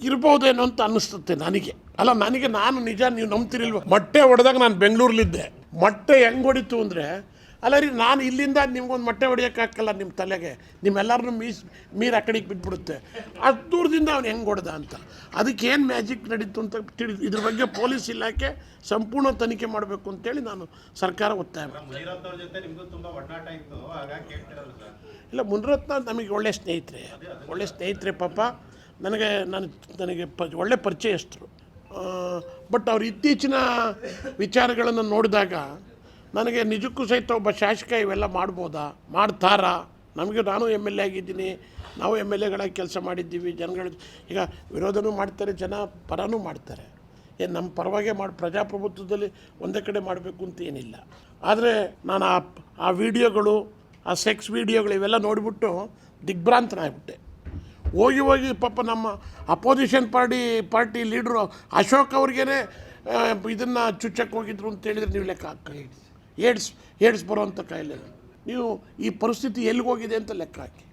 ಇರ್ಬೋದೇನೋ ಅಂತ ಅನ್ನಿಸ್ತುತ್ತೆ ನನಗೆ. ಅಲ್ಲ ನಾನು ನಿಜ, ನೀವು ನಂಬ್ತಿರಿಲ್ವ, ಮೊಟ್ಟೆ ಹೊಡೆದಾಗ ನಾನು ಬೆಂಗಳೂರಲ್ಲಿದ್ದೆ. ಮೊಟ್ಟೆ ಹೆಂಗೆ ಹೊಡಿತು ಅಂದರೆ, ಅಲ್ಲ ರೀ, ನಾನು ಇಲ್ಲಿಂದ ನಿಮ್ಗೊಂದು ಮೊಟ್ಟೆ ಹೊಡಿಯೋಕ್ಕಾಗಲ್ಲ ನಿಮ್ಮ ತಲೆಗೆ, ನಿಮ್ಮೆಲ್ಲರನ್ನೂ ಮೀರು ಆ ಕಡೆಗೆ ಬಿಟ್ಬಿಡುತ್ತೆ. ಅಷ್ಟು ದೂರದಿಂದ ಅವ್ನು ಹೆಂಗೆ ಹೊಡೆದ ಅಂತ, ಅದಕ್ಕೇನು ಮ್ಯಾಜಿಕ್ ನಡೀತು ಅಂತ ಇದ್ರ ಬಗ್ಗೆ ಪೊಲೀಸ್ ಇಲಾಖೆ ಸಂಪೂರ್ಣ ತನಿಖೆ ಮಾಡಬೇಕು ಅಂತೇಳಿ ನಾನು ಸರ್ಕಾರ ಒತ್ತಾಯ ಮಾಡ್ತೀನಿ. ಇಲ್ಲ, ಮುನಿರತ್ನ ನಮಗೆ ಒಳ್ಳೆ ಸ್ನೇಹಿತರೆ ಪಾಪ. ನನಗೆ ಒಳ್ಳೆ ಪರಿಚಯಸ್ಥರು. ಬಟ್ ಅವ್ರ ಇತ್ತೀಚಿನ ವಿಚಾರಗಳನ್ನು ನೋಡಿದಾಗ ನನಗೆ ನಿಜಕ್ಕೂ ಸಹಿತ ಒಬ್ಬ ಶಾಸಕ ಇವೆಲ್ಲ ಮಾಡ್ತಾರಾ? ನಾನು ಎಮ್ ಎಲ್ ಎ ಆಗಿದ್ದೀನಿ, ನಾವು ಎಮ್ ಎಲ್ ಎಗಳಾಗಿ ಕೆಲಸ ಮಾಡಿದ್ದೀವಿ. ಜನಗಳು ಈಗ ವಿರೋಧನೂ ಮಾಡ್ತಾರೆ, ಜನ ಪರನೂ ಮಾಡ್ತಾರೆ. ನಮ್ಮ ಪರವಾಗೇ ಪ್ರಜಾಪ್ರಭುತ್ವದಲ್ಲಿ ಒಂದೇ ಕಡೆ ಮಾಡಬೇಕು ಅಂತ ಏನಿಲ್ಲ. ಆದರೆ ನಾನು ಆ ವಿಡಿಯೋಗಳು, ಆ ಸೆಕ್ಸ್ ವಿಡಿಯೋಗಳು ಇವೆಲ್ಲ ನೋಡಿಬಿಟ್ಟು ದಿಗ್ಭ್ರಾಂತನಾಗ್ಬಿಟ್ಟೆ. ಹೋಗಿ ಪಾಪ ನಮ್ಮ ಅಪೋಸಿಷನ್ ಪಾರ್ಟಿ ಲೀಡ್ರು ಅಶೋಕ್ ಅವ್ರಿಗೇ ಇದನ್ನು ಚುಚ್ಚಕ್ಕೆ ಹೋಗಿದ್ರು ಅಂತ ಹೇಳಿದ್ರೆ ನೀವು ಲೆಕ್ಕ ಹಾಕಿ, ಏಡ್ಸ್ ಬರೋವಂಥ ಕಾಯಿಲೆ. ನೀವು ಈ ಪರಿಸ್ಥಿತಿ ಎಲ್ಲಿಗೋಗಿದೆ ಅಂತ ಲೆಕ್ಕ ಹಾಕಿ.